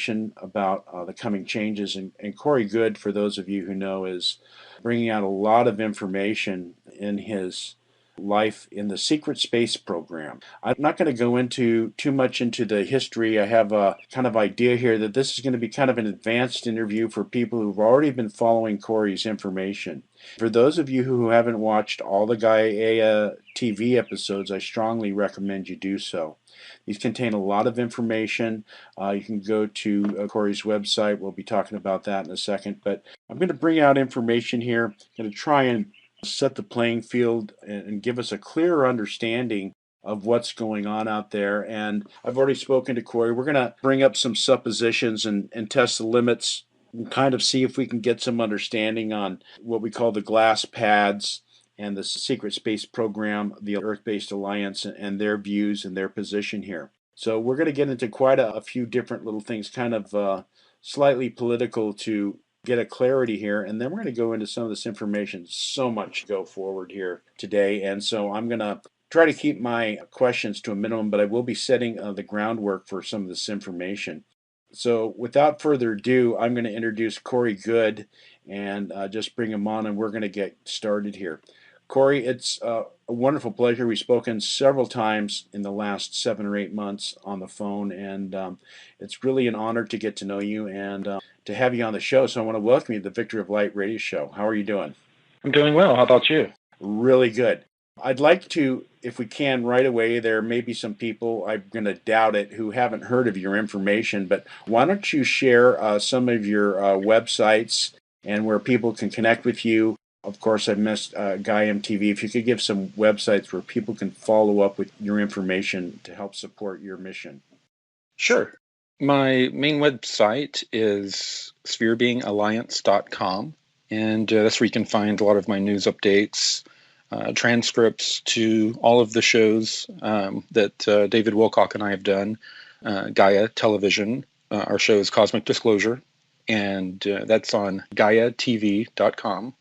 about the coming changes. And Corey Goode, for those of you who know, is bringing out a lot of information in his life in the secret space program. I'm not going to go into too much into the history. I have a kind of idea here that this is going to be kind of an advanced interview for people who've already been following Corey's information. For those of you who haven't watched all the Gaia TV episodes, I strongly recommend you do so. These contain a lot of information. You can go to Corey's website. We'll be talking about that in a second. But I'm going to bring out information here. I'm going to try and set the playing field and give us a clearer understanding of what's going on out there. And I've already spoken to Corey. We're going to bring up some suppositions and test the limits and kind of see if we can get some understanding on what we call the glass pads and the secret space program, the Earth-based alliance, and their views and their position here. So we're going to get into quite a few different little things, kind of slightly political to get a clarity here, and then we're going to go into some of this information. So much to go forward here today, and so I'm going to try to keep my questions to a minimum, but I will be setting the groundwork for some of this information. So without further ado, I'm going to introduce Corey Goode and just bring him on, and we're going to get started here. Corey, it's a wonderful pleasure. We've spoken several times in the last 7 or 8 months on the phone, and it's really an honor to get to know you and to have you on the show. So I want to welcome you to the Victory of Light radio show. How are you doing? I'm doing well. How about you? Really good. I'd like to, if we can, right away, there may be some people, I'm going to doubt it, who haven't heard of your information, but why don't you share some of your websites and where people can connect with you? Of course, I missed Gaia TV. If you could give some websites where people can follow up with your information to help support your mission. Sure. My main website is spherebeingalliance.com, and that's where you can find a lot of my news updates, transcripts to all of the shows that David Wilcock and I have done, Gaia Television. Our show is Cosmic Disclosure, and that's on GaiaTV.com.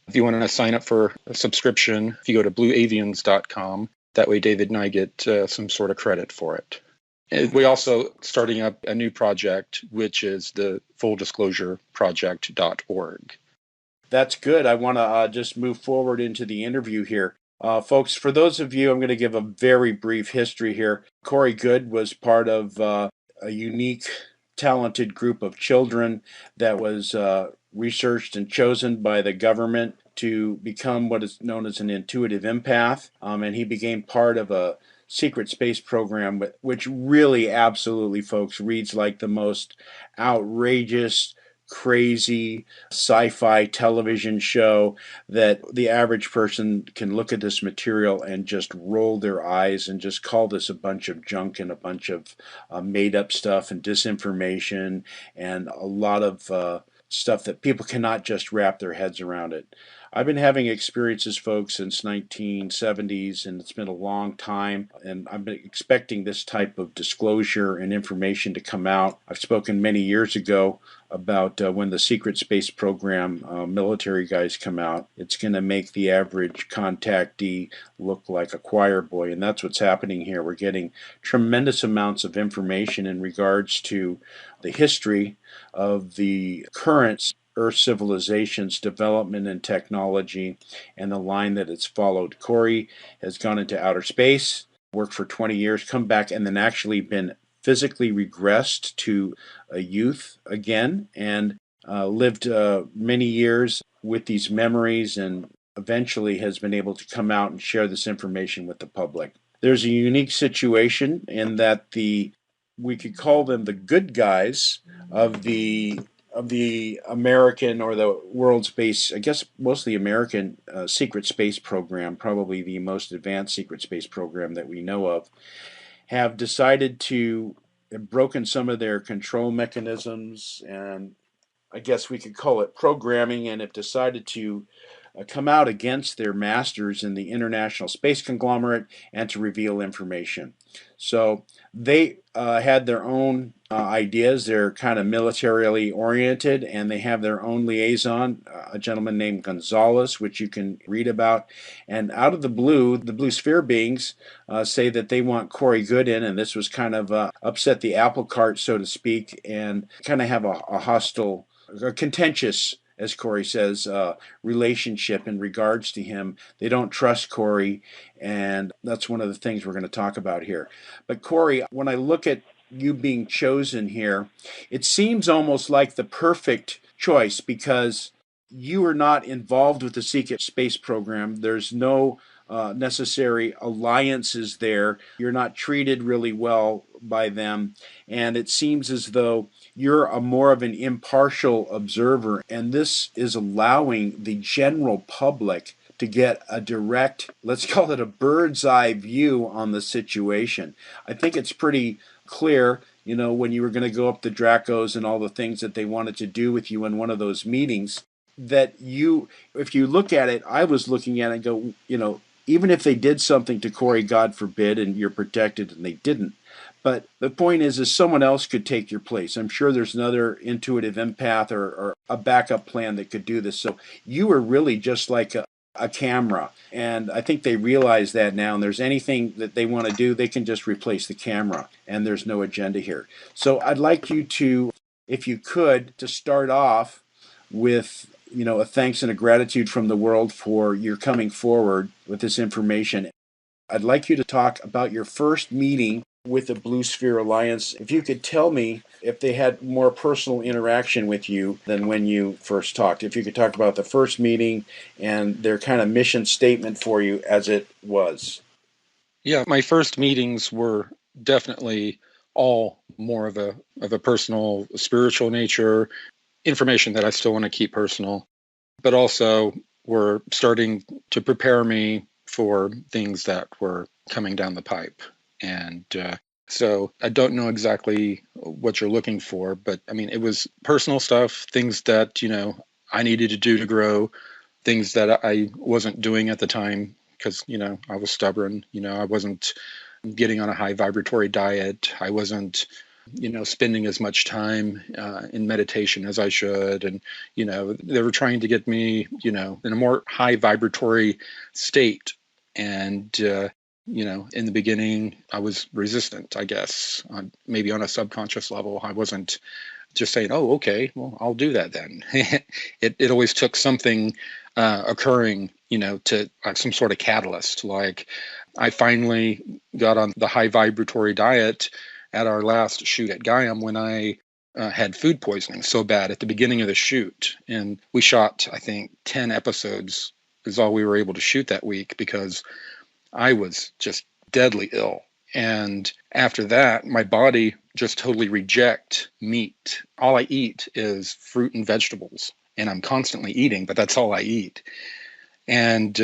If you want to sign up for a subscription, if you go to blueavians.com, that way David and I get some sort of credit for it. We also starting up a new project, which is the fulldisclosureproject.org. That's good. I want to just move forward into the interview here. Folks, for those of you, I'm going to give a very brief history here. Corey Goode was part of a unique, talented group of children that was researched and chosen by the government to become what is known as an intuitive empath, and he became part of a secret space program, which really, absolutely, folks, reads like the most outrageous, crazy sci-fi television show that the average person can look at this material and just roll their eyes and just call this a bunch of junk and a bunch of made-up stuff and disinformation and a lot of stuff that people cannot just wrap their heads around it. I've been having experiences, folks, since 1970s, and it's been a long time, and I've been expecting this type of disclosure and information to come out. I've spoken many years ago about when the secret space program military guys come out. It's going to make the average contactee look like a choir boy, and that's what's happening here. We're getting tremendous amounts of information in regards to the history of the current Earth civilization's development and technology and the line that it's followed. Corey has gone into outer space, worked for 20 years, come back, and then actually been physically regressed to a youth again and lived many years with these memories and eventually has been able to come out and share this information with the public. There's a unique situation in that we could call them the good guys of the American or the world's space, I guess mostly American secret space program, probably the most advanced secret space program that we know of, have decided to have broken some of their control mechanisms, and I guess we could call it programming, and have decided to come out against their masters in the international space conglomerate and to reveal information. So they had their own ideas. They're kind of militarily oriented, and they have their own liaison, a gentleman named Gonzalez, which you can read about. And out of the blue sphere beings say that they want Corey Goode in, and this was kind of upset the apple cart, so to speak, and kind of have a hostile, a contentious, as Corey says, relationship in regards to him. They don't trust Corey, and that's one of the things we're going to talk about here. But Corey, when I look at you being chosen here, it seems almost like the perfect choice because you are not involved with the secret space program. There's no necessary alliances there. You're not treated really well by them. And it seems as though you're a more of an impartial observer. And this is allowing the general public to get a direct, let's call it a bird's eye view on the situation. I think it's pretty clear, when you were going to go up the Dracos and all the things that they wanted to do with you in one of those meetings, that if you look at it, I was looking at it and go, even if they did something to Corey, God forbid, and you're protected, and they didn't. But the point is someone else could take your place. I'm sure there's another intuitive empath or a backup plan that could do this. So you were really just like a camera. And I think they realize that now. And there's anything that they want to do, they can just replace the camera. And there's no agenda here. So I'd like you to, if you could, to start off with a thanks and a gratitude from the world for your coming forward with this information. I'd like you to talk about your first meeting with the Blue Sphere Alliance. If you could tell me if they had more personal interaction with you than when you first talked. If you could talk about the first meeting and their kind of mission statement for you as it was. Yeah, my first meetings were definitely all more of a personal, spiritual nature, information that I still want to keep personal, but also were starting to prepare me for things that were coming down the pipe. And so I don't know exactly what you're looking for, but I mean, it was personal stuff, things that, I needed to do to grow, things that I wasn't doing at the time because, I was stubborn. I wasn't getting on a high vibratory diet. I wasn't spending as much time in meditation as I should. And, they were trying to get me, in a more high vibratory state. And, in the beginning, I was resistant, I guess, maybe on a subconscious level. I wasn't just saying, oh, okay, well, I'll do that then. It always took something occurring, to like some sort of catalyst. Like I finally got on the high vibratory diet at our last shoot at Gaiam when I had food poisoning so bad at the beginning of the shoot. And we shot, I think, 10 episodes is all we were able to shoot that week because I was just deadly ill. And after that, my body just totally reject meat. All I eat is fruit and vegetables. And I'm constantly eating, but that's all I eat. And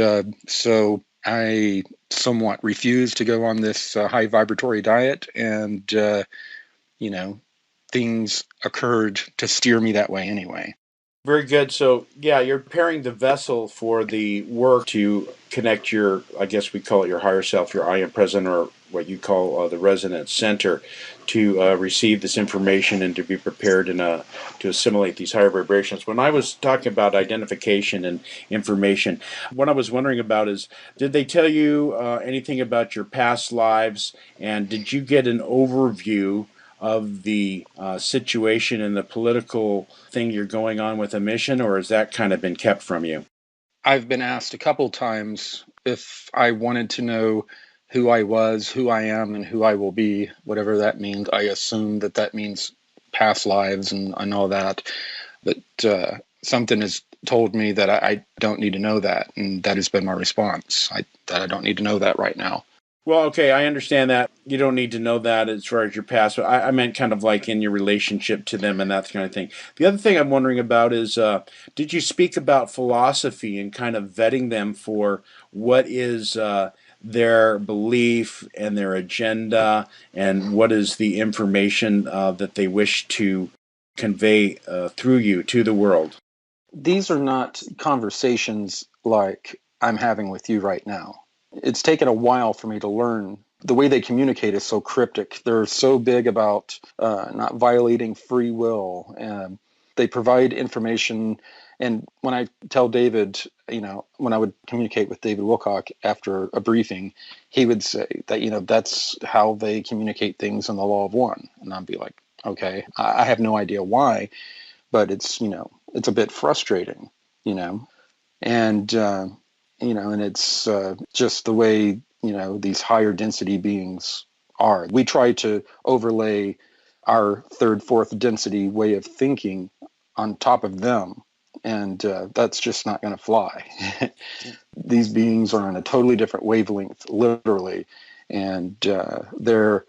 so I somewhat refused to go on this high vibratory diet. And, things occurred to steer me that way anyway. Very good. So, yeah, you're preparing the vessel for the work to connect your, I guess we call it your higher self, your I am present, or what you call the resonance center, to receive this information and to be prepared and to assimilate these higher vibrations. When I was talking about identification and information, what I was wondering about is, did they tell you anything about your past lives, and did you get an overview of the situation and the political thing you're going on with a mission, or has that kind of been kept from you? I've been asked a couple times if I wanted to know who I was, who I am, and who I will be, whatever that means. I assume that means past lives and all that. But something has told me that I don't need to know that, and that has been my response. That I don't need to know that right now. Well, okay, I understand that. You don't need to know that as far as your past, but I meant kind of like in your relationship to them and that kind of thing. The other thing I'm wondering about is did you speak about philosophy and kind of vetting them for what is their belief and their agenda and what is the information that they wish to convey through you to the world? These are not conversations like I'm having with you right now. It's taken a while for me to learn the way they communicate is so cryptic. They're so big about not violating free will. And they provide information. And when I tell David, when I would communicate with David Wilcock after a briefing, he would say that, that's how they communicate things in the Law of One. And I'd be like, okay, I have no idea why, but it's, it's a bit frustrating, and, and it's just the way, these higher density beings are. We try to overlay our third, fourth density way of thinking on top of them. And that's just not going to fly. These beings are on a totally different wavelength, literally. And they're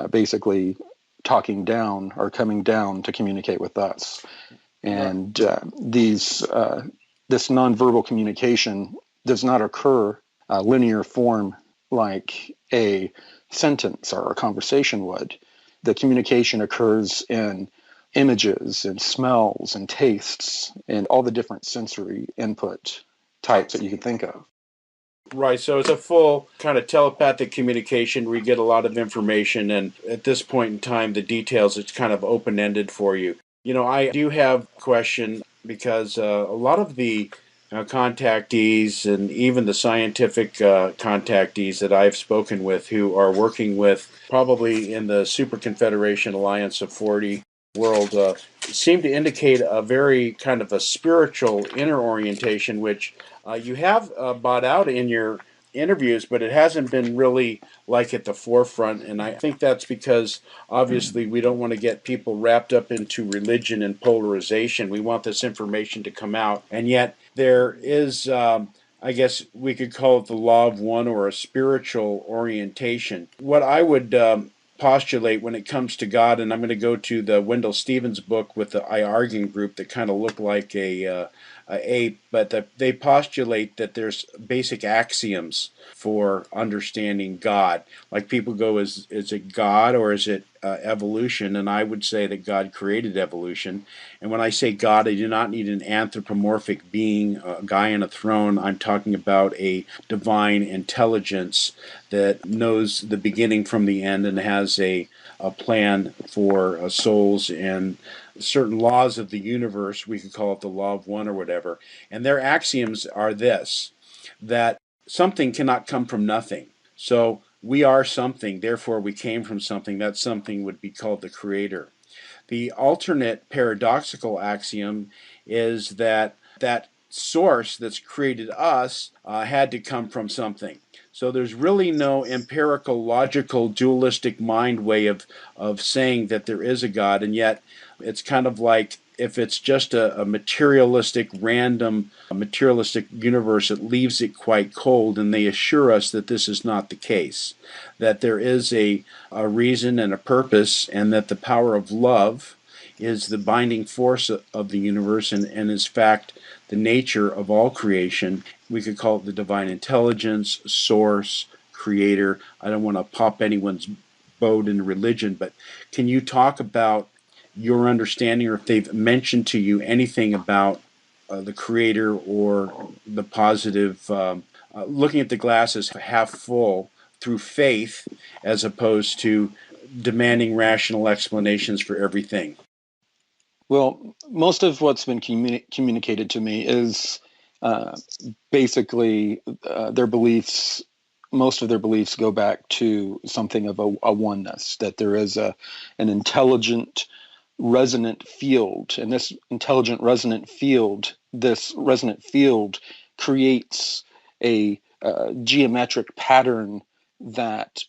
basically talking down or coming down to communicate with us. And this nonverbal communication does not occur linear form like a sentence or a conversation would. The communication occurs in images and smells and tastes and all the different sensory input types that you can think of. Right, so it's a full kind of telepathic communication where you get a lot of information, and at this point in time, the details, it's kind of open-ended for you. I do have a question because a lot of the contactees and even the scientific contactees that I've spoken with who are working with probably in the Super Confederation Alliance of 40 world seem to indicate a very kind of a spiritual inner orientation, which you have brought out in your interviews, but it hasn't been really like at the forefront. And I think that's because obviously we don't want to get people wrapped up into religion and polarization. We want this information to come out. And yet there is, I guess we could call it the law of one or a spiritual orientation. What I would postulate when it comes to God, and I'm going to go to the Wendell Stevens book with the I Arguing group that kind of look like a ape, but they postulate that there's basic axioms for understanding God. Like people go, is it God or is it evolution? And I would say that God created evolution. And when I say God, I do not need an anthropomorphic being, a guy on a throne. I'm talking about a divine intelligence that knows the beginning from the end and has a plan for souls and certain laws of the universe. We could call it the law of one or whatever. And their axioms are this, that something cannot come from nothing. So we are something, therefore we came from something. That something would be called the creator. The alternate paradoxical axiom is that that source that's created us had to come from something. So there's really no empirical, logical, dualistic mind way of saying that there is a God, and yet it's kind of like if it's just a materialistic, random, materialistic universe, it leaves it quite cold, and they assure us that this is not the case, that there is a reason and a purpose, and that the power of love is the binding force of the universe and is fact the nature of all creation. We could call it the divine intelligence, source, creator. I don't want to pop anyone's boat in religion, but can you talk about your understanding, or if they've mentioned to you anything about the creator or the positive, looking at the glass as half full through faith as opposed to demanding rational explanations for everything? Well, most of what's been communicated to me is basically their beliefs. Most of their beliefs go back to something of a oneness, that there is an intelligent resonant field, and this resonant field creates a geometric pattern that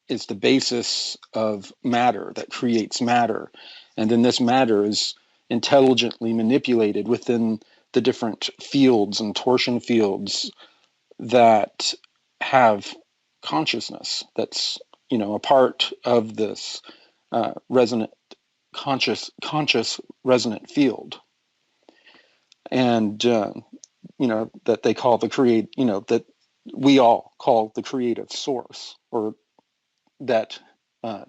is the basis of matter, that creates matter. And then this matter is intelligently manipulated within the different fields and torsion fields that have consciousness, that's a part of this resonant conscious resonant field. And that they call that we all call the creative source, or that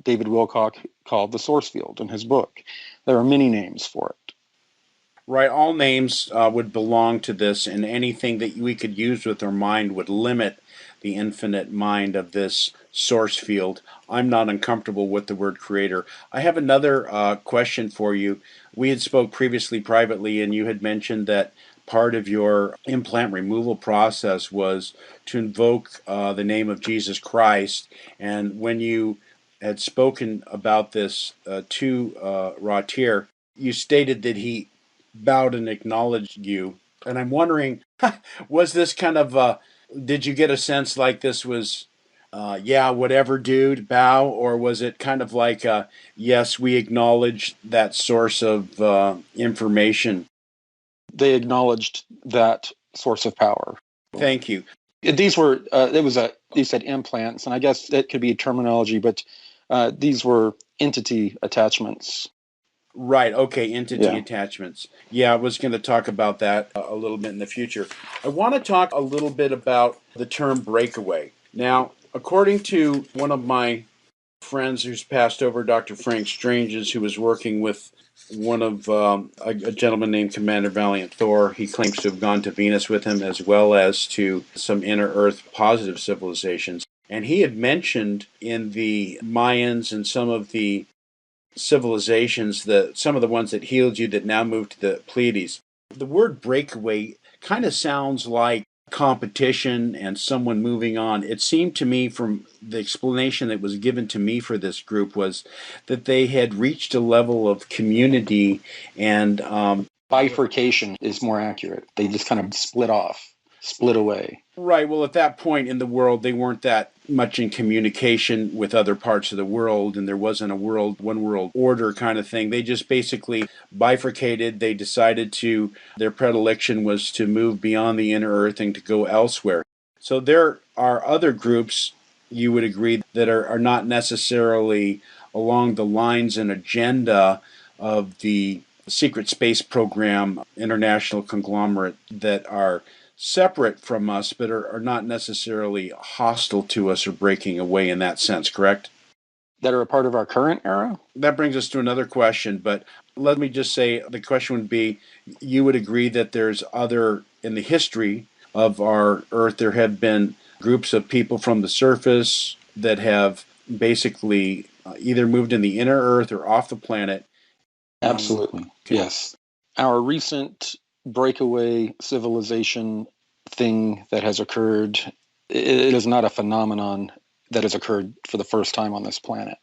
David Wilcock called the source field in his book. There are many names for it. Right, all names would belong to this, and anything that we could use with our mind would limit the infinite mind of this source field. I'm not uncomfortable with the word creator. I have another question for you. We had spoke previously privately, and you had mentioned that part of your implant removal process was to invoke the name of Jesus Christ. And when you had spoken about this to Ratier, you stated that he bowed and acknowledged you. And I'm wondering, was this kind of did you get a sense like this was, yeah, whatever, dude, bow, or was it kind of like, yes, we acknowledge that source of information? They acknowledged that source of power. Thank you. These were, you said implants, and I guess that could be terminology, but these were entity attachments. Right. Okay. Entity Yeah. attachments. Yeah, I was going to talk about that a little bit in the future. I want to talk a little bit about the term breakaway. Now, according to one of my friends who's passed over, Dr. Frank Stranges, who was working with one of a gentleman named Commander Valiant Thor. He claims to have gone to Venus with him, as well as to some inner Earth positive civilizations. And he had mentioned in the Mayans and some of the civilizations, some of the ones that healed you that now moved to the Pleiades. The word breakaway kind of sounds like competition and someone moving on. It seemed to me from the explanation that was given to me for this group was that they had reached a level of community and Bifurcation is more accurate. They just kind of split off, split away. right. Well, at that point in the world, they weren't that much in communication with other parts of the world, and there wasn't a one world order kind of thing. They just basically bifurcated. They decided their predilection was to move beyond the inner earth and to go elsewhere. So there are other groups, you would agree, that are not necessarily along the lines and agenda of the secret space program, international conglomerate, that are separate from us, but are not necessarily hostile to us or breaking away in that sense, correct? That are a part of our current era? That brings us to another question, but let me just say the question would be, you would agree that there's other, in the history of our Earth, there have been groups of people from the surface that have basically either moved in the inner Earth or off the planet. Absolutely. Okay. Yes. Our recent breakaway civilization thing that has occurred, it is not a phenomenon that has occurred for the first time on this planet.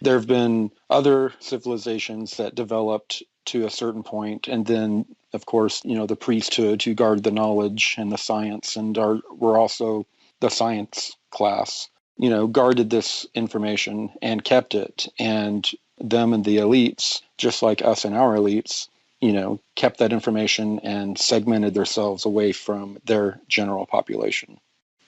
There have been other civilizations that developed to a certain point, and then, of course, the priesthood who guard the knowledge and the science, and were also the science class, guarded this information and kept it. And them and the elites, just like us and our elites, kept that information and segmented themselves away from their general population.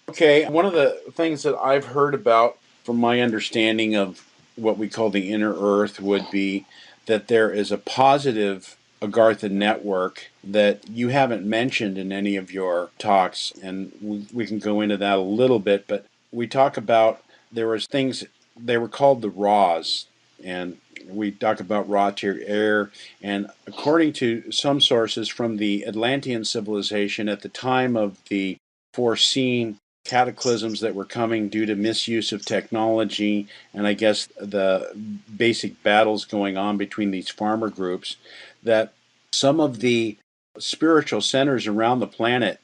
Okay, one of the things that I've heard about from my understanding of what we call the inner earth would be that there is a positive Agartha network that you haven't mentioned in any of your talks, and we can go into that a little bit, but we talk about there was things, they were called the Raws, and we talk about raw tier air, and according to some sources from the Atlantean civilization at the time of the foreseen cataclysms that were coming due to misuse of technology, and I guess the basic battles going on between these farmer groups, that some of the spiritual centers around the planet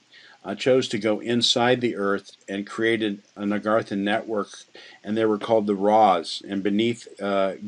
chose to go inside the earth and created an Agartha network, and they were called the Ra's. And beneath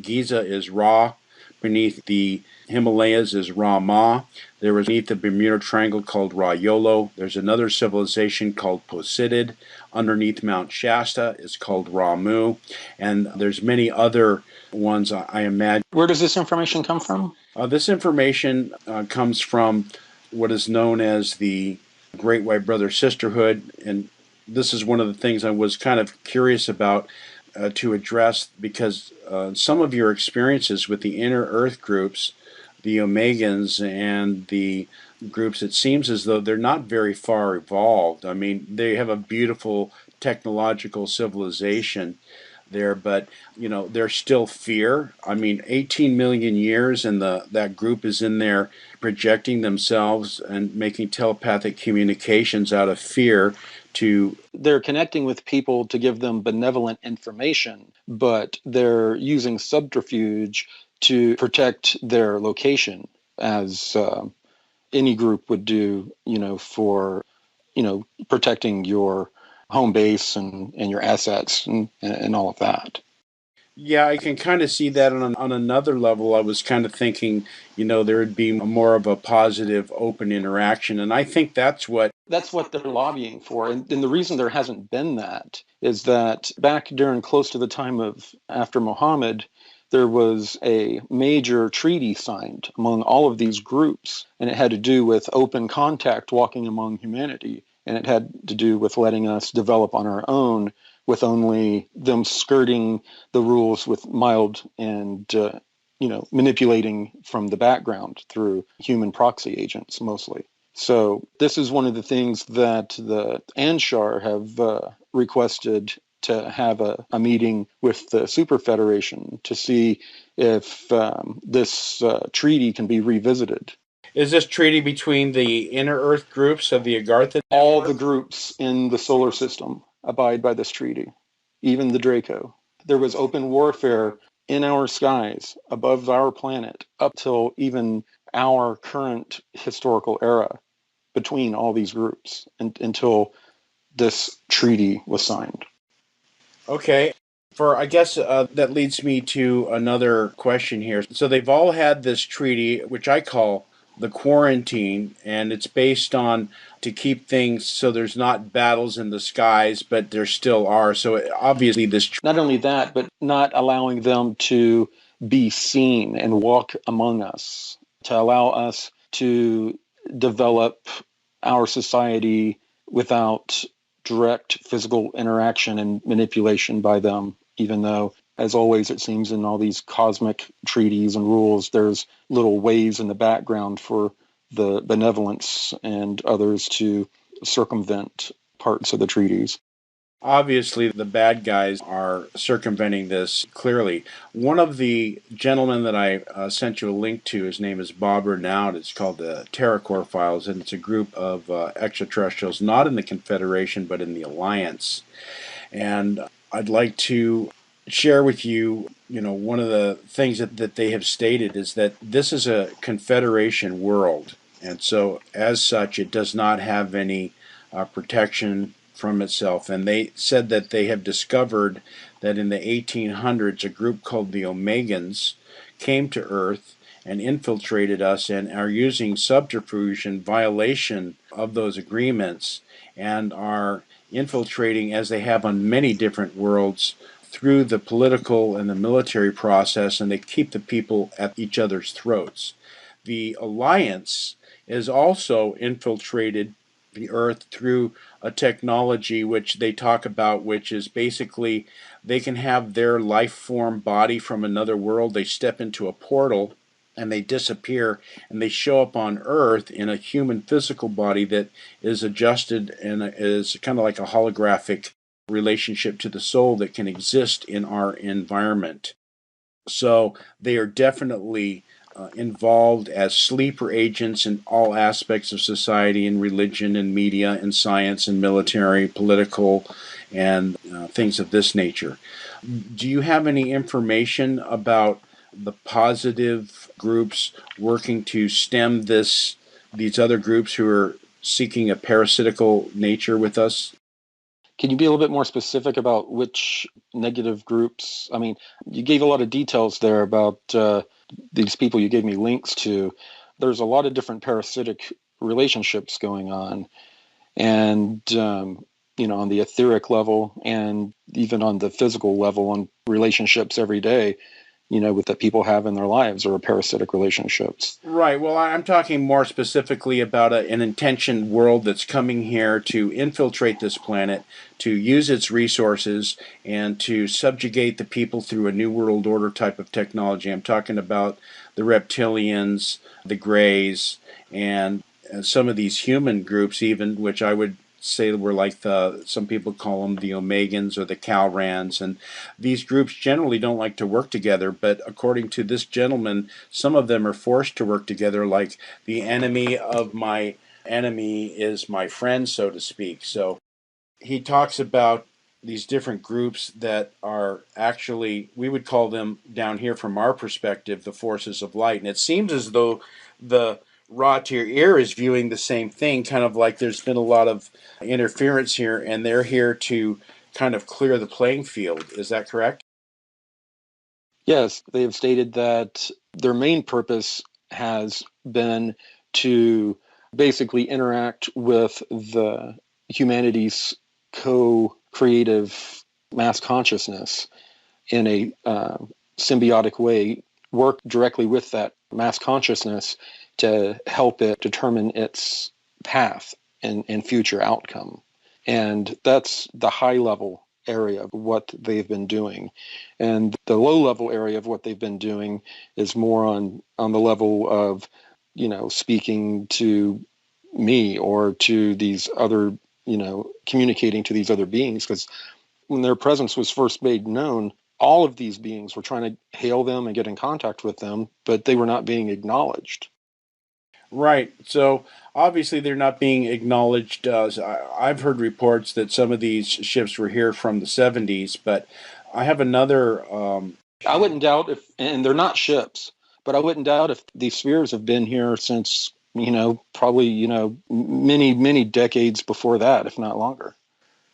Giza is Ra, beneath the Himalayas is Ra Ma. There was beneath the Bermuda Triangle called Ra Yolo. There's another civilization called Posidid. Underneath Mount Shasta is called Ra Mu. And there's many other ones, I imagine. Where does this information come from? This information comes from what is known as the Great White Brother Sisterhood, and this is one of the things I was kind of curious about to address, because some of your experiences with the inner Earth groups, the Omegans, and the groups, it seems as though they're not very far evolved. I mean, they have a beautiful technological civilization there, but there's still fear. I mean, 18 million years, and that group is in there projecting themselves and making telepathic communications out of fear to... They're connecting with people to give them benevolent information, but they're using subterfuge to protect their location, as any group would do, for, protecting your home base and your assets and all of that. Yeah, I can kind of see that on another level. I was kind of thinking, there would be more of a positive, open interaction. And I think that's what they're lobbying for. And the reason there hasn't been that is that back during close to the time of after Muhammad, there was a major treaty signed among all of these groups, and it had to do with open contact walking among humanity. And it had to do with letting us develop on our own with only them skirting the rules with mild and, manipulating from the background through human proxy agents mostly. So this is one of the things that the Anshar have requested to have a meeting with the Super Federation to see if this treaty can be revisited. Is this treaty between the inner Earth groups of the Agartha? All the groups in the solar system abide by this treaty, even the Draco. There was open warfare in our skies above our planet up till even our current historical era between all these groups until this treaty was signed. Okay. I guess that leads me to another question here. So they've all had this treaty, which I call the quarantine, and it's based on to keep things so there's not battles in the skies, but there still are. So obviously not only that, but not allowing them to be seen and walk among us, to allow us to develop our society without direct physical interaction and manipulation by them, even though, as always, it seems in all these cosmic treaties and rules, there's little ways in the background for the benevolence and others to circumvent parts of the treaties. Obviously, the bad guys are circumventing this clearly. One of the gentlemen that I sent you a link to, his name is Bob Renaud. It's called the TerraCore Files, and it's a group of extraterrestrials, not in the Confederation, but in the Alliance. And I'd like to share with you, one of the things that they have stated is that this is a Confederation world. And so, as such, it does not have any protection from itself. And they said that they have discovered that in the 1800s, a group called the Omegans came to Earth and infiltrated us and are using subterfuge in violation of those agreements and are infiltrating, as they have on many different worlds, through the political and the military process, and they keep the people at each other's throats. The Alliance is also infiltrated the Earth through a technology which they talk about, which is basically they can have their life form body from another world. They step into a portal and they disappear and they show up on Earth in a human physical body that is adjusted and is kind of like a holographic relationship to the soul that can exist in our environment. So they are definitely involved as sleeper agents in all aspects of society and religion and media and science and military, political, and things of this nature. Do you have any information about the positive groups working to stem these other groups who are seeking a parasitical nature with us? Can you be a little bit more specific about which negative groups? I mean, you gave a lot of details there about these people you gave me links to. There's a lot of different parasitic relationships going on. And, on the etheric level and even on the physical level on relationships every day, with that people have in their lives or parasitic relationships. Right. Well, I'm talking more specifically about an intentioned world that's coming here to infiltrate this planet, to use its resources, and to subjugate the people through a New World Order type of technology. I'm talking about the reptilians, the Greys, and some of these human groups even, which I would say were like some people call them the Omegans or the Calrans, and these groups generally don't like to work together, but according to this gentleman, some of them are forced to work together, like the enemy of my enemy is my friend, so to speak. So he talks about these different groups that are actually, we would call them down here from our perspective, the forces of light. And it seems as though the raw to your ear is viewing the same thing, kind of like there's been a lot of interference here, and they're here to kind of clear the playing field. Is that correct? Yes, they have stated that their main purpose has been to basically interact with the humanity's co-creative mass consciousness in a symbiotic way, work directly with that mass consciousness to help it determine its path and future outcome. And that's the high level area of what they've been doing. And the low level area of what they've been doing is more on the level of, speaking to me or to these other, communicating to these other beings. Because when their presence was first made known, all of these beings were trying to hail them and get in contact with them, but they were not being acknowledged. Right. So obviously they're not being acknowledged. I've heard reports that some of these ships were here from the 70s, but I have another. I wouldn't doubt if, and they're not ships, but I wouldn't doubt if these spheres have been here since, probably, many, many decades before that, if not longer.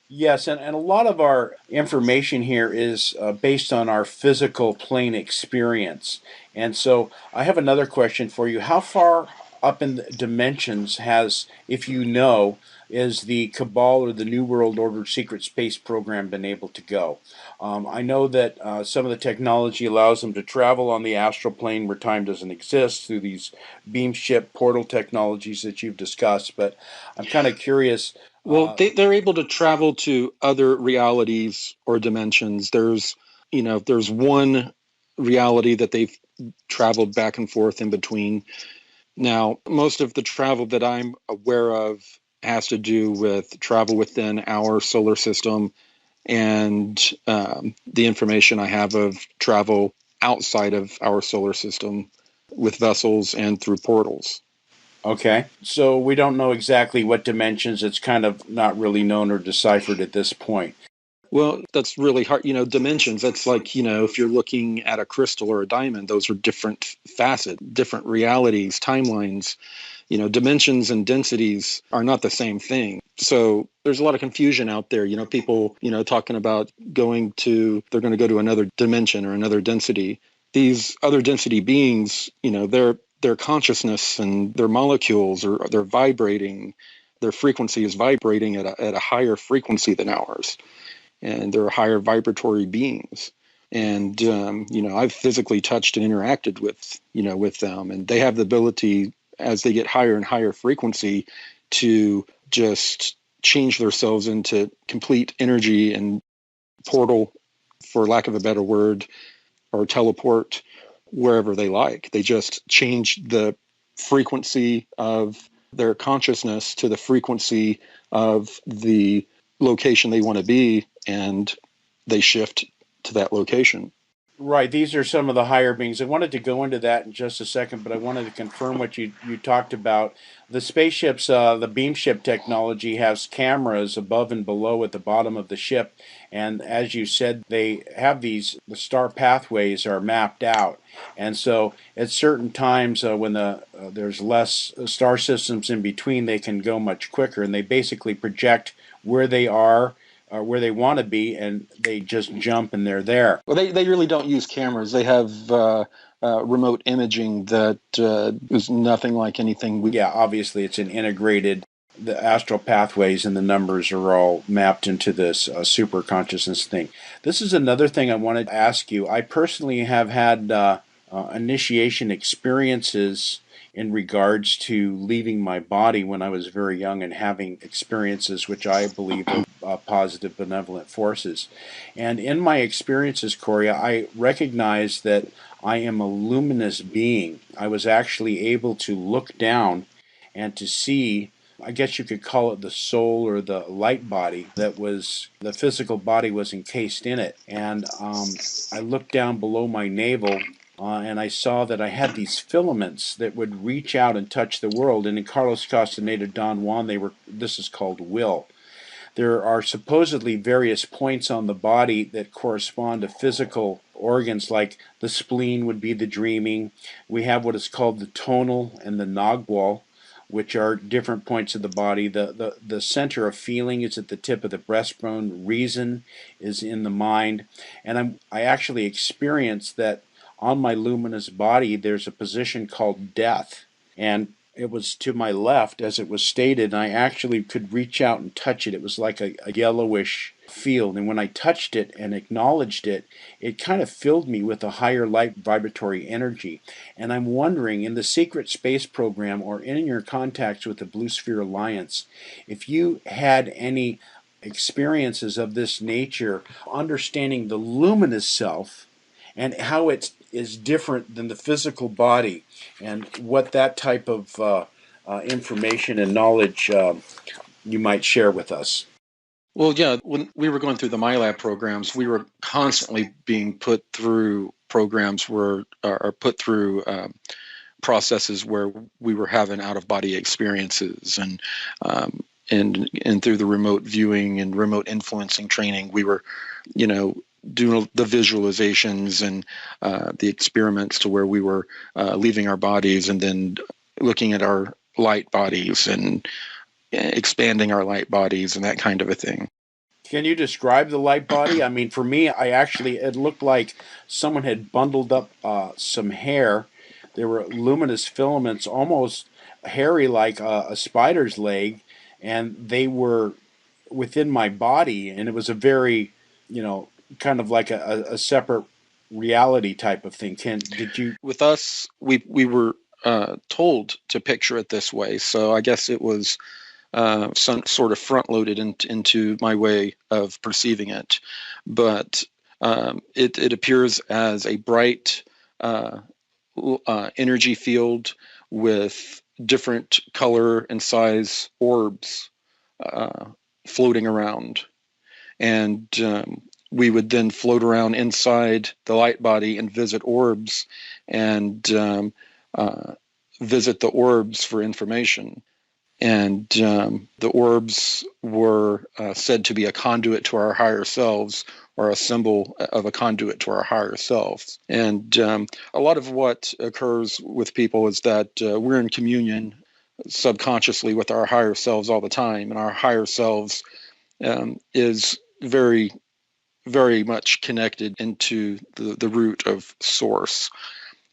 Yes, and a lot of our information here is based on our physical plane experience. And so I have another question for you. How far up in the dimensions has, if you know, is the Cabal or the New World Order secret space program been able to go? I know that some of the technology allows them to travel on the astral plane where time doesn't exist through these beam ship portal technologies that you've discussed, but I'm kind of curious. Well, Uh, they're able to travel to other realities or dimensions. There's one reality that they've traveled back and forth in between. Now, most of the travel that I'm aware of has to do with travel within our solar system and the information I have of travel outside of our solar system with vessels and through portals. Okay. So we don't know exactly what dimensions. It's kind of not really known or deciphered at this point. Well, that's really hard. Dimensions, that's like, if you're looking at a crystal or a diamond, those are different facets, different realities, timelines. Dimensions and densities are not the same thing. So there's a lot of confusion out there. People, talking about they're going to go to another dimension or another density. These other density beings, their consciousness and their molecules are they're vibrating. Their frequency is vibrating at a higher frequency than ours, and they're higher vibratory beings. And I've physically touched and interacted with them, and they have the ability, as they get higher and higher frequency, to just change themselves into complete energy and portal, for lack of a better word, or teleport wherever they like. They just change the frequency of their consciousness to the frequency of the location they want to be, and they shift to that location. Right. These are some of the higher beings. I wanted to go into that in just a second, but I wanted to confirm what you talked about. The spaceships, the beam ship technology has cameras above and below at the bottom of the ship. And as you said, they have the star pathways are mapped out. And so at certain times when there's less star systems in between, they can go much quicker. And they basically project where they are, where they want to be, and they just jump and they're there. Well, they really don't use cameras. They have remote imaging that is nothing like anything we. Yeah, obviously it's an integrated. The astral pathways and the numbers are all mapped into this super consciousness thing. This is another thing I wanted to ask you. I personally have had initiation experiences in regards to leaving my body when I was very young and having experiences which I believe are positive, benevolent forces. And in my experiences, Corey, I recognized that I am a luminous being. I was actually able to look down and to see, I guess you could call it the soul or the light body that was, the physical body was encased in it. And I looked down below my navel and I saw that I had these filaments that would reach out and touch the world. And in Carlos Castaneda, Don Juan, this is called will. there are supposedly various points on the body that correspond to physical organs, like the spleen would be the dreaming. We have what is called the tonal and the nogwal, which are different points of the body. The center of feeling is at the tip of the breastbone. Reason is in the mind. And I actually experienced that on my luminous body, there's a position called death. And it was to my left, as it was stated, and I actually could reach out and touch it. It was like a yellowish field. And when I touched it and acknowledged it, it kind of filled me with a higher light vibratory energy. And I'm wondering, in the secret space program or in your contacts with the Blue Sphere Alliance, if you had any experiences of this nature, understanding the luminous self and how it is different than the physical body, and what that type of information and knowledge you might share with us. Well, yeah, when we were going through the MyLab programs, we were constantly being put through programs where, or put through processes where we were having out of body experiences, and through the remote viewing and remote influencing training, we were, doing the visualizations and the experiments to where we were leaving our bodies and then looking at our light bodies and expanding our light bodies and that kind of a thing. Can you describe the light body? I mean, for me, it looked like someone had bundled up some hair. There were luminous filaments, almost hairy like a spider's leg, and they were within my body, and it was a very, kind of like a separate reality type of thing. Did you? With us, we were told to picture it this way, so I guess it was some sort of front-loaded into my way of perceiving it. But it appears as a bright energy field with different color and size orbs floating around. And we would then float around inside the light body and visit orbs and visit the orbs for information. And the orbs were said to be a conduit to our higher selves, or a symbol of a conduit to our higher selves. And a lot of what occurs with people is that we're in communion subconsciously with our higher selves all the time. And our higher selves is very, very much connected into the root of source.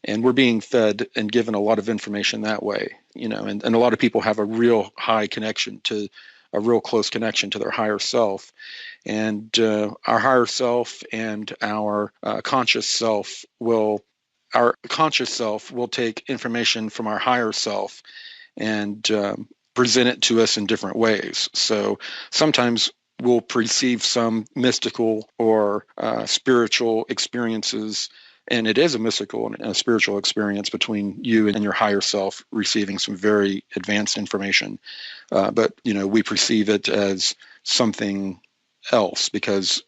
And we're being fed and given a lot of information that way, and a lot of people have a real high connection to a real close connection to their higher self. And our higher self and our conscious self will take information from our higher self and present it to us in different ways. So sometimes we'll perceive some mystical or spiritual experiences, and it is a mystical and a spiritual experience between you and your higher self receiving some very advanced information. But, we perceive it as something else because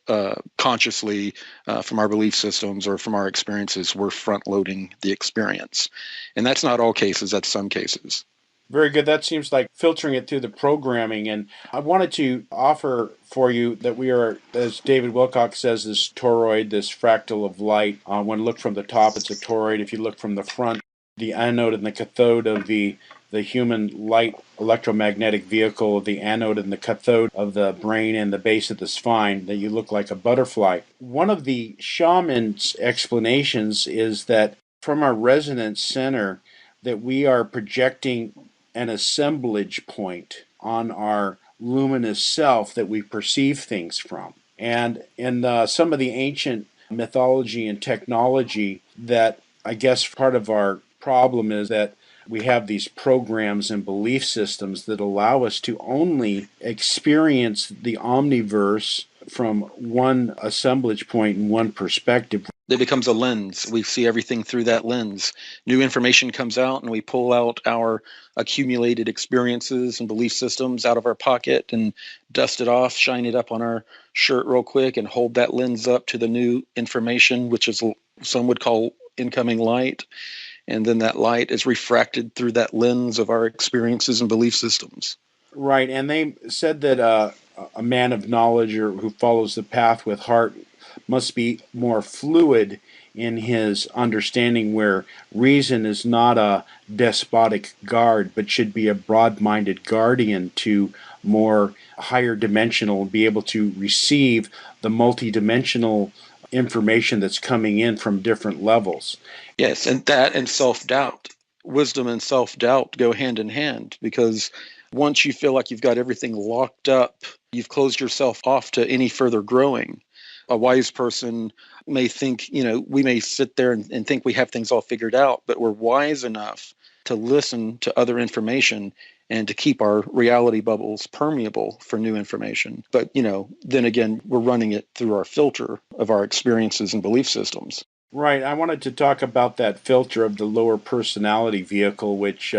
consciously from our belief systems or from our experiences, we're front-loading the experience. And that's not all cases, that's some cases. Very good. That seems like filtering it through the programming. And I wanted to offer for you that we are, as David Wilcock says, this toroid, this fractal of light. When looked from the top, it's a toroid. If you look from the front, the anode and the cathode of the human light electromagnetic vehicle, the anode and the cathode of the brain and the base of the spine, that you look like a butterfly. One of the shaman's explanations is that from our resonance center, that we are projecting an assemblage point on our luminous self that we perceive things from. And in some of the ancient mythology and technology, that I guess part of our problem is that we have these programs and belief systems that allow us to only experience the omniverse from one assemblage point and one perspective. It becomes a lens. We see everything through that lens. New information comes out and we pull out our accumulated experiences and belief systems out of our pocket and dust it off, shine it up on our shirt real quick and hold that lens up to the new information, which is some would call incoming light. And then that light is refracted through that lens of our experiences and belief systems. Right, and they said that a man of knowledge or who follows the path with heart must be more fluid in his understanding, where reason is not a despotic guard but should be a broad-minded guardian to more higher dimensional, be able to receive the multidimensional information that's coming in from different levels. Yes, and that and self-doubt. Wisdom and self-doubt go hand in hand, because once you feel like you've got everything locked up, you've closed yourself off to any further growing. A wise person may think, we may sit there and think we have things all figured out, but we're wise enough to listen to other information and to keep our reality bubbles permeable for new information. But, then again, we're running it through our filter of our experiences and belief systems. Right. I wanted to talk about that filter of the lower personality vehicle, which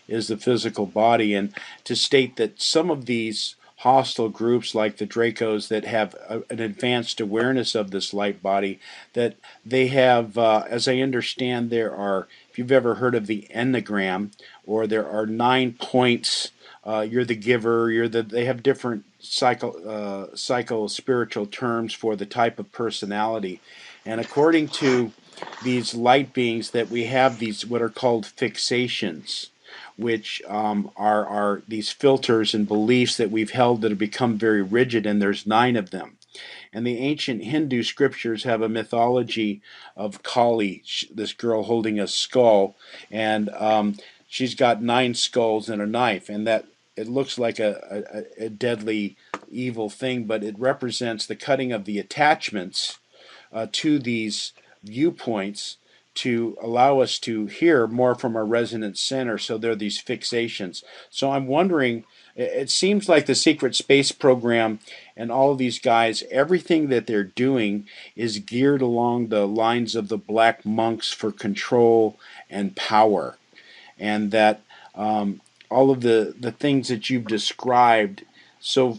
is the physical body, and to state that some of these hostile groups, like the Dracos, that have an advanced awareness of this light body, that they have, as I understand, there are, if you've ever heard of the Enneagram, or there are 9 points. You're the giver. They have different psycho spiritual terms for the type of personality. And according to these light beings, that we have these what are called fixations, which are these filters and beliefs that we've held that have become very rigid, and there's 9 of them. And the ancient Hindu scriptures have a mythology of Kali, this girl holding a skull, and she's got 9 skulls and a knife, and that it looks like a deadly evil thing, but it represents the cutting of the attachments to these viewpoints to allow us to hear more from our resonant center. So there are these fixations. So I'm wondering, it seems like the secret space program and all of these guys, everything that they're doing is geared along the lines of the black monks for control and power. And that all of the things that you've described, so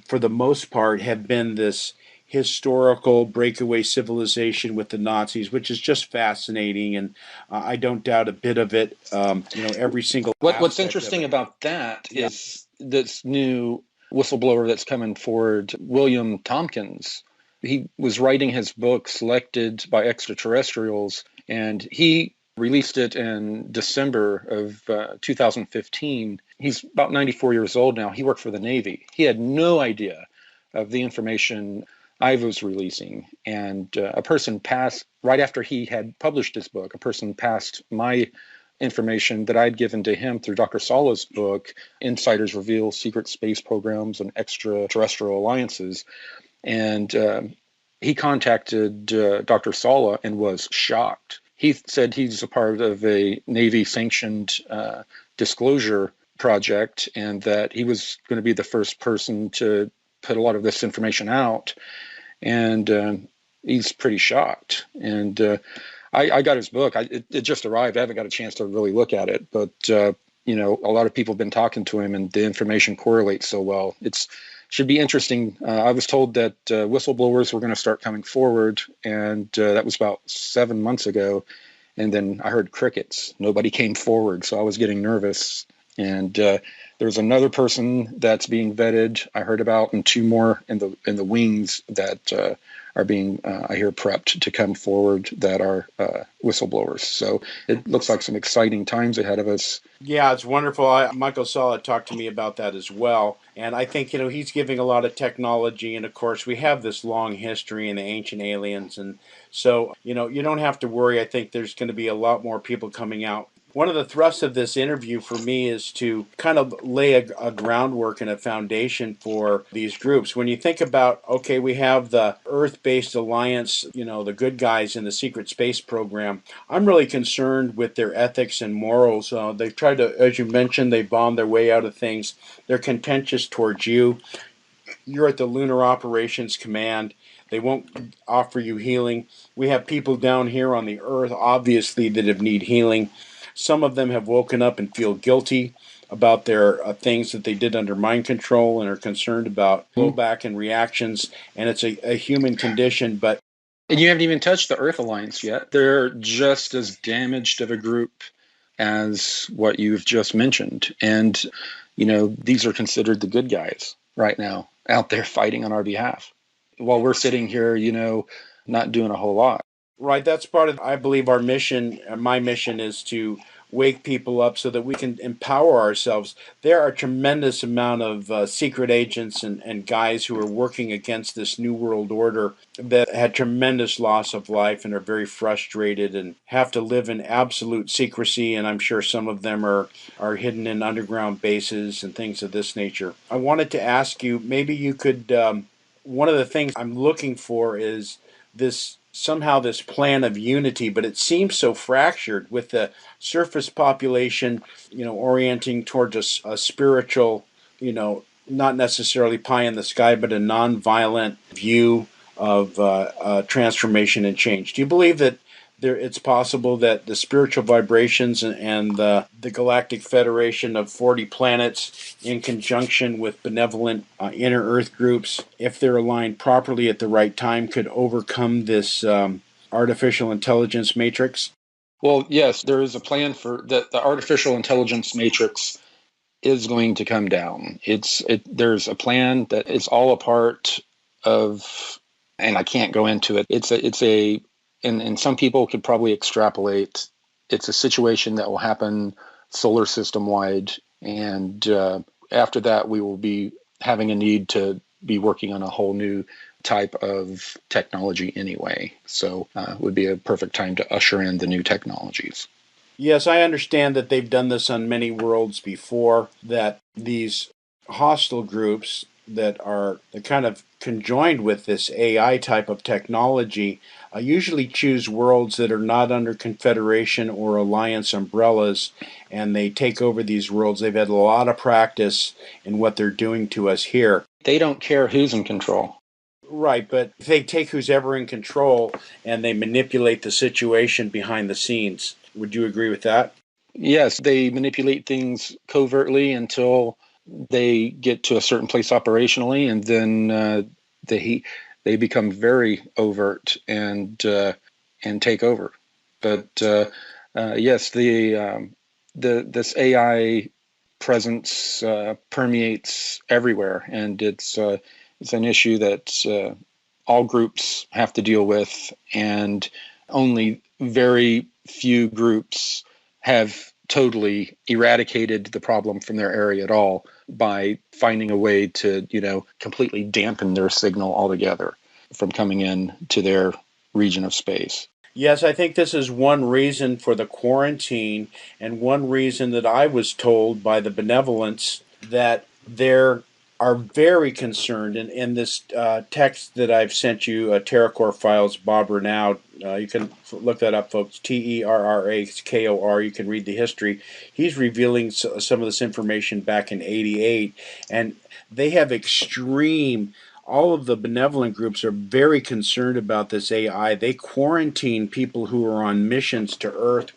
for the most part, have been this historical breakaway civilization with the Nazis, which is just fascinating, and I don't doubt a bit of it. Every single What's aspect of interesting it. about that Yeah. is this new whistleblower that's coming forward, William Tompkins. He was writing his book, Selected by Extraterrestrials, and he released it in December of 2015. He's about 94 years old now. He worked for the Navy. He had no idea of the information I was releasing. And a person passed, right after he had published his book, a person passed my information that I'd given to him through Dr. Sala's book, Insiders Reveal Secret Space Programs and Extraterrestrial Alliances. And he contacted Dr. Sala and was shocked. He said he's a part of a Navy-sanctioned disclosure project, and that he was going to be the first person to put a lot of this information out. And he's pretty shocked. And I got his book. It just arrived. I haven't got a chance to really look at it, but a lot of people have been talking to him, and the information correlates so well. It should be interesting. I was told that whistleblowers were going to start coming forward, and that was about 7 months ago. And then I heard crickets. Nobody came forward, so I was getting nervous. And there's another person that's being vetted, I heard about, and 2 more in the wings that are being, I hear, prepped to come forward that are whistleblowers. So it looks like some exciting times ahead of us. Yeah, it's wonderful. Michael Sala talked to me about that as well. And I think, he's giving a lot of technology. And of course, we have this long history in the ancient aliens. And so, you don't have to worry. I think there's going to be a lot more people coming out. One of the thrusts of this interview for me is to kind of lay a groundwork and a foundation for these groups. When you think about, okay, we have the Earth based alliance, the good guys in the secret space program, I'm really concerned with their ethics and morals. They've tried to, as you mentioned, they bomb their way out of things. They're contentious towards you. You're at the Lunar Operations Command. They won't offer you healing. We have people down here on the Earth, obviously, that have need healing. Some of them have woken up and feel guilty about their things that they did under mind control and are concerned about blowback and reactions. And it's a human condition, but And you haven't even touched the Earth Alliance yet. They're just as damaged of a group as what you've just mentioned. And, these are considered the good guys right now. out there fighting on our behalf while we're sitting here, not doing a whole lot. Right, that's part of, I believe, our mission. My mission is to wake people up so that we can empower ourselves. There are a tremendous amount of secret agents and guys who are working against this New World Order that had tremendous loss of life and are very frustrated and have to live in absolute secrecy. And I'm sure some of them are hidden in underground bases and things of this nature. I wanted to ask you, maybe you could. One of the things I'm looking for is this plan of unity, but it seems so fractured with the surface population, orienting towards a spiritual, not necessarily pie in the sky, but a non-violent view of transformation and change. Do you believe that it's possible that the spiritual vibrations and the Galactic Federation of 40 planets, in conjunction with benevolent inner Earth groups, if they're aligned properly at the right time, could overcome this artificial intelligence matrix? Well, yes, there is a plan for that. The artificial intelligence matrix is going to come down. There's a plan that is all a part of, and I can't go into it. And some people could probably extrapolate. It's a situation that will happen solar system wide, and after that, we will be having a need to be working on a whole new type of technology anyway. So it would be a perfect time to usher in the new technologies. Yes, I understand that they've done this on many worlds before, that these hostile groups that are kind of conjoined with this AI type of technology usually choose worlds that are not under confederation or alliance umbrellas, and they take over these worlds. They've had a lot of practice in what they're doing to us here. They don't care who's in control. Right, but they take who's ever in control and they manipulate the situation behind the scenes. Would you agree with that? Yes, they manipulate things covertly until they get to a certain place operationally, and then they become very overt and take over. But yes, the this AI presence permeates everywhere, and it's an issue that all groups have to deal with, and only very few groups have totally eradicated the problem from their area at all by finding a way to, completely dampen their signal altogether from coming in to their region of space. Yes, I think this is one reason for the quarantine, and one reason that I was told by the benevolence that they're are very concerned. In this text that I've sent you, TerraCore Files, Bob Renaud, you can look that up, folks, TerraKor. You can read the history. He's revealing some of this information back in '88, and they have all of the benevolent groups are very concerned about this AI. They quarantine people who are on missions to Earth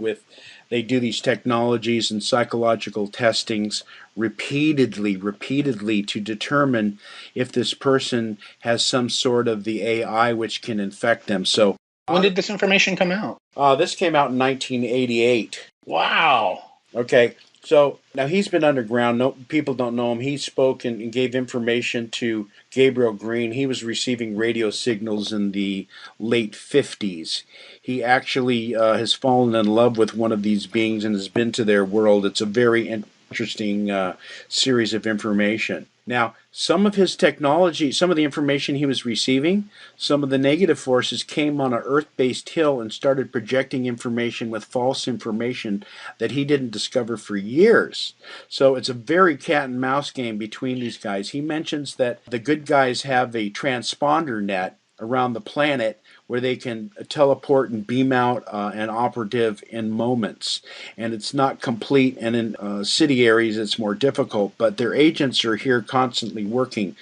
they do these technologies and psychological testings repeatedly to determine if this person has some sort of the AI which can infect them. So, when did this information come out? This came out in 1988. Wow. Okay, so now he's been underground. No, people don't know him. He spoke and gave information to Gabriel Green. He was receiving radio signals in the late 50s. He actually has fallen in love with one of these beings and has been to their world. It's a very interesting series of information. Now, some of his technology, some of the information he was receiving, some of the negative forces came on an Earth-based hill and started projecting information with false information that he didn't discover for years. So it's a very cat and mouse game between these guys. He mentions that the good guys have a transponder net around the planet where they can teleport and beam out an operative in moments. And it's not complete, and in city areas it's more difficult, but their agents are here constantly working.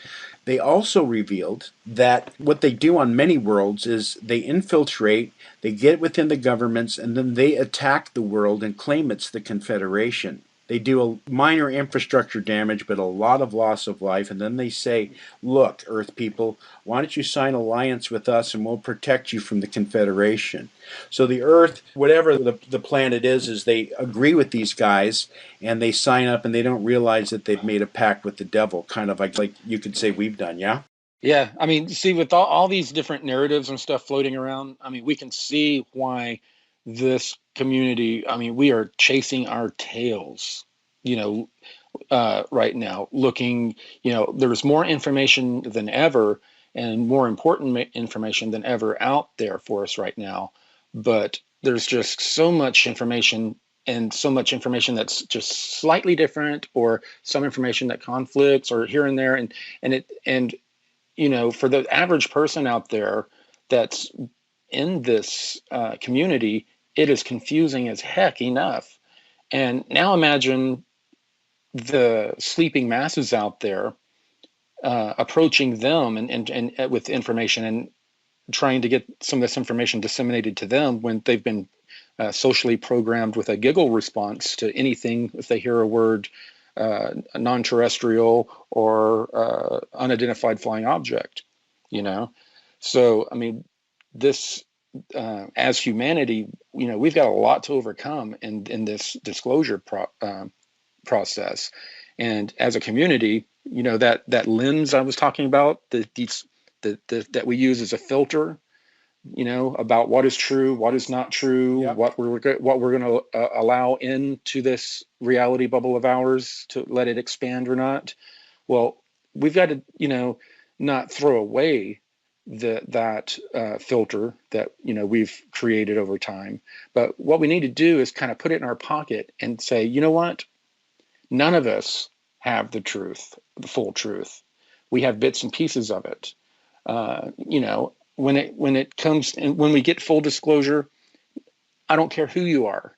They also revealed that what they do on many worlds is they infiltrate, they get within the governments, and then they attack the world and claim it's the Confederation. They do a minor infrastructure damage, but a lot of loss of life. And then they say, look, Earth people, why don't you sign alliance with us and we'll protect you from the Confederation? So the Earth, whatever the planet is they agree with these guys and they sign up and they don't realize that they've made a pact with the devil, kind of like you could say we've done, yeah? Yeah, I mean, see, with all these different narratives and stuff floating around, I mean, we can see why this community, I mean, we are chasing our tails, you know, right now, looking, there's more information than ever and more important information than ever out there for us right now. But there's just so much information and so much information that's just slightly different, or some information that conflicts or here and there. And for the average person out there that's in this community, it is confusing as heck enough. And now imagine the sleeping masses out there approaching them and with information and trying to get some of this information disseminated to them when they've been socially programmed with a giggle response to anything if they hear a word non-terrestrial or unidentified flying object, you know? So, I mean, this, as humanity, we've got a lot to overcome in this disclosure process. And as a community, that lens I was talking about, that we use as a filter, about what is true, what is not true, Yep. what we're going to allow into this reality bubble of ours to let it expand or not. Well, we've got to, not throw away that filter that we've created over time. But what we need to do is kind of put it in our pocket and say, you know what? None of us have the truth, the full truth. We have bits and pieces of it. When it comes and when we get full disclosure, I don't care who you are,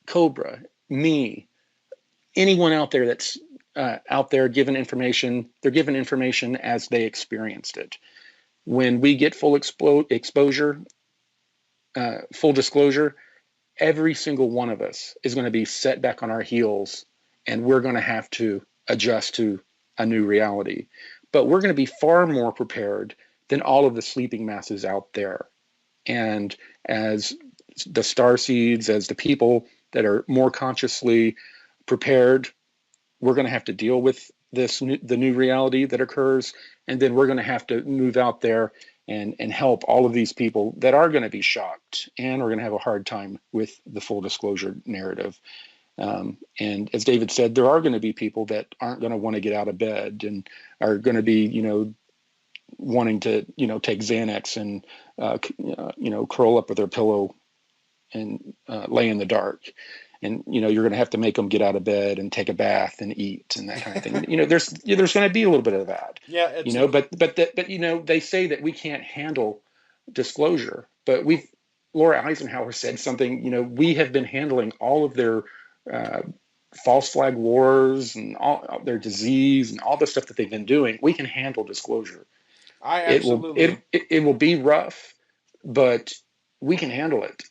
Cobra, me, anyone out there that's out there given information, they're given information as they experienced it. When we get full exposure, full disclosure, every single one of us is going to be set back on our heels, and we're going to have to adjust to a new reality. But we're going to be far more prepared than all of the sleeping masses out there. And as the star seeds, as the people that are more consciously prepared, we're going to have to deal with the new reality that occurs, and then we're going to have to move out there and help all of these people that are going to be shocked and are going to have a hard time with the full disclosure narrative. And as David said, there are going to be people that aren't going to want to get out of bed and are going to be, wanting to, take Xanax and, curl up with their pillow and lay in the dark. And, you're going to have to make them get out of bed and take a bath and eat and that kind of thing. There's going to be a little bit of that, Yeah, but they say that we can't handle disclosure, but Laura Eisenhower said something, we have been handling all of their false flag wars and all their disease and all the stuff that they've been doing. We can handle disclosure. I It will absolutely it will be rough, but we can handle it.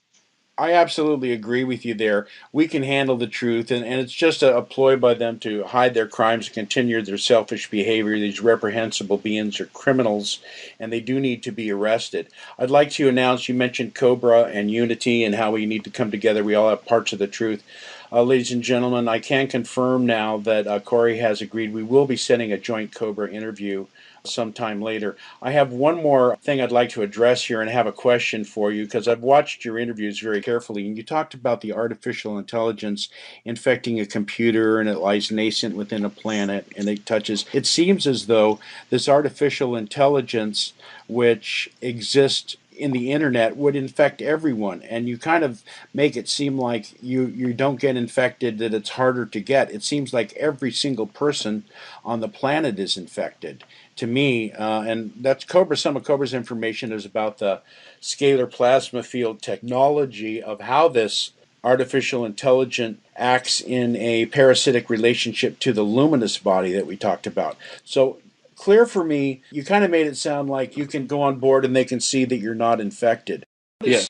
I absolutely agree with you there. We can handle the truth, and it's just a ploy by them to hide their crimes and continue their selfish behavior. These reprehensible beings are criminals, and they do need to be arrested. I'd like to announce you mentioned Cobra and unity and how we need to come together. We all have parts of the truth. Ladies and gentlemen, I can confirm now that Corey has agreed we will be sending a joint Cobra interview sometime later. I have one more thing I'd like to address here and have a question for you because I've watched your interviews very carefully, and you talked about the artificial intelligence infecting a computer and it lies nascent within a planet and it touches. It seems as though this artificial intelligence which exists in the internet would infect everyone, and you kind of make it seem like you don't get infected, that it's harder to get. It seems like every single person on the planet is infected to me, and that's Cobra. Some of Cobra's information is about the scalar plasma field technology of how this artificial intelligence acts in a parasitic relationship to the luminous body that we talked about. So clear for me, you kind of made it sound like you can go on board and they can see that you're not infected. Yeah.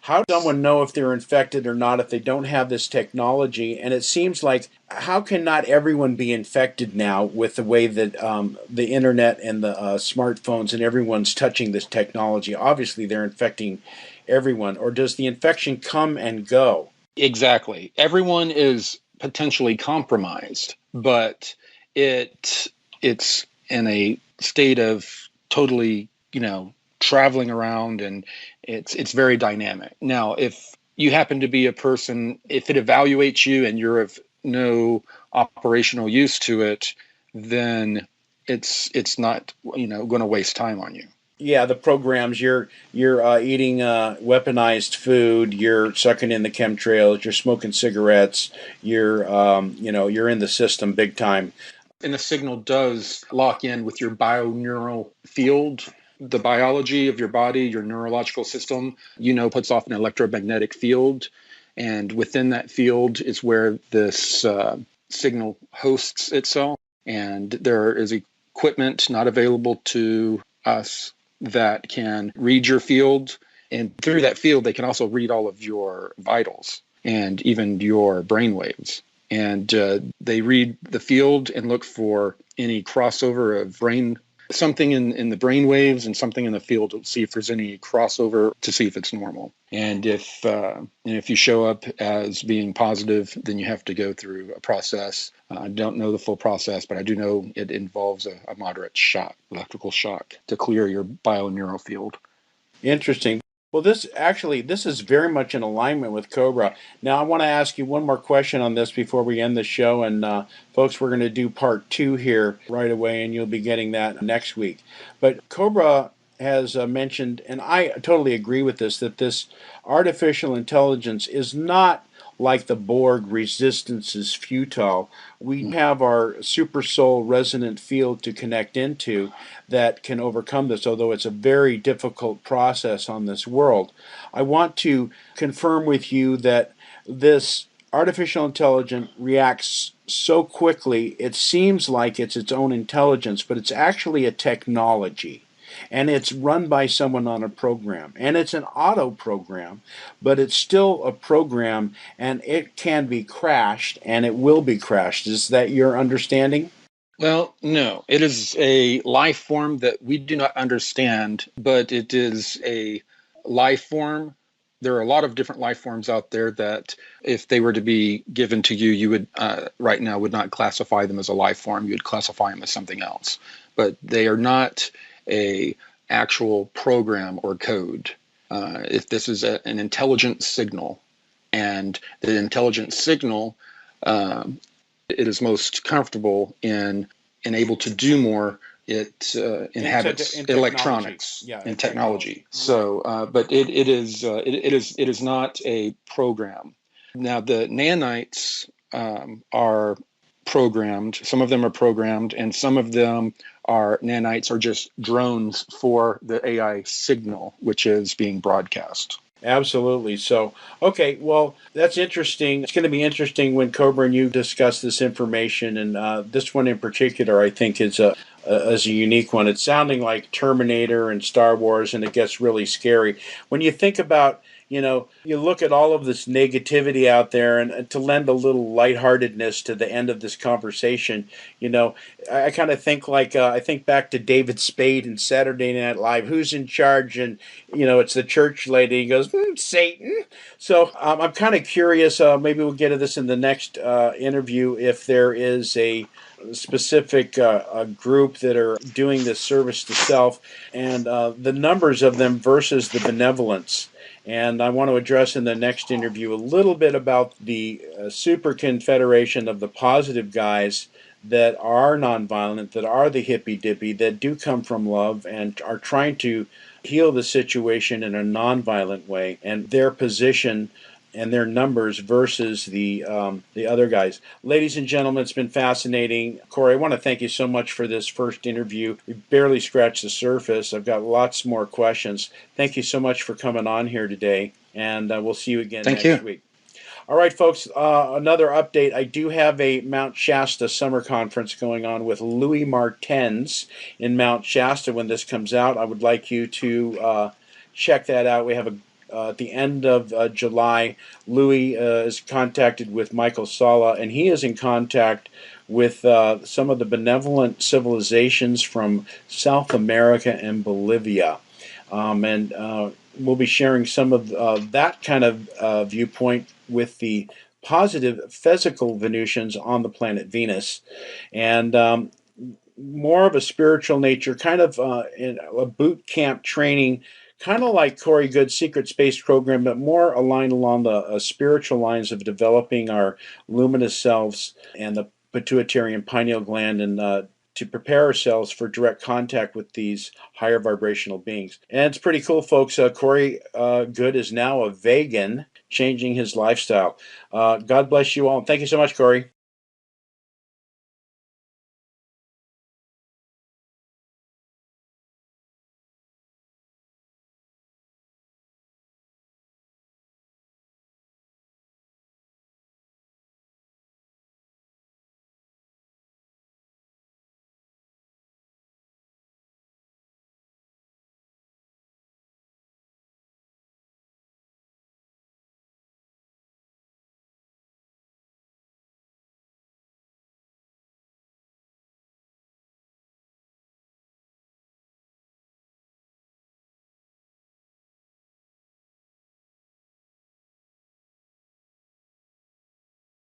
How does someone know if they're infected or not if they don't have this technology? And it seems like, how can not everyone be infected now with the way that the internet and the smartphones and everyone's touching this technology? Obviously, they're infecting everyone. Or does the infection come and go? Exactly. Everyone is potentially compromised, but it's in a state of totally, traveling around, and it's very dynamic. Now, if you happen to be a person, if it evaluates you and you're of no operational use to it, then it's not, going to waste time on you. Yeah, the programs. You're eating weaponized food. You're sucking in the chemtrails. You're smoking cigarettes. You're in the system big time. And the signal does lock in with your bioneural field, the biology of your body, your neurological system, puts off an electromagnetic field. And within that field is where this signal hosts itself. And there is equipment not available to us that can read your field. And through that field, they can also read all of your vitals and even your brain waves. And they read the field and look for any crossover of something in the brain waves and something in the field to see if there's any crossover, to see if it's normal. And if you show up as being positive, then you have to go through a process. I don't know the full process, but I do know it involves a moderate shock, electrical shock, to clear your bioneural field. Interesting. Well, this is very much in alignment with Cobra. Now, I want to ask you one more question on this before we end the show. And folks, we're going to do part 2 here right away, and you'll be getting that next week. But Cobra has mentioned, and I totally agree with this, that this artificial intelligence is not like the Borg. Resistance is futile. We have our super soul resonant field to connect into that can overcome this, although it's a very difficult process on this world. I want to confirm with you that this artificial intelligence reacts so quickly, it seems like it's its own intelligence, but it's actually a technology. And it's run by someone on a program. And it's an auto program, but it's still a program, and it can be crashed, and it will be crashed. Is that your understanding? Well, no, it is a life form that we do not understand, but it is a life form. There are a lot of different life forms out there that, if they were to be given to you, you would right now would not classify them as a life form. You would classify them as something else. But they are not a actual program or code. If this is an intelligent signal, and the intelligent signal, it is most comfortable in and able to do more. It inhabits in electronics, yeah, and technology. So, but it is not a program. Now, the nanites are programmed. Some of them are programmed, and some of them are nanites are just drones for the AI signal, which is being broadcast. Absolutely. So, okay, well, that's interesting. It's going to be interesting when Cobra and you discuss this information, and this one in particular, I think, is a unique one. It's sounding like Terminator and Star Wars, and it gets really scary when you think about. You look at all of this negativity out there, and to lend a little lightheartedness to the end of this conversation, I kind of think like I think back to David Spade in Saturday Night Live. Who's in charge? And it's the church lady. He goes, Satan. So I'm kind of curious. Maybe we'll get to this in the next interview. If there is a specific a group that are doing this service to self, and the numbers of them versus the benevolence. And I want to address in the next interview a little bit about the super confederation of the positive guys that are nonviolent, that are the hippy dippy, that do come from love and are trying to heal the situation in a nonviolent way, and their position and their numbers versus the other guys. Ladies and gentlemen, it's been fascinating. Corey, I want to thank you so much for this first interview. We barely scratched the surface. I've got lots more questions. Thank you so much for coming on here today, and we'll see you again Thank next you. week. All right, folks, another update. I do have a Mount Shasta summer conference going on with Louis Martens in Mount Shasta when this comes out. I would like you to check that out. We have a at the end of July, Louis is contacted with Michael Sala, and he is in contact with some of the benevolent civilizations from South America and Bolivia. And we'll be sharing some of that kind of viewpoint with the positive physical Venusians on the planet Venus. And more of a spiritual nature, kind of in a boot camp training, kind of like Corey Goode's Secret Space Program, but more aligned along the spiritual lines of developing our luminous selves and the pituitary and pineal gland, and to prepare ourselves for direct contact with these higher vibrational beings. And it's pretty cool, folks. Corey Goode is now a vegan, changing his lifestyle. God bless you all. And thank you so much, Corey.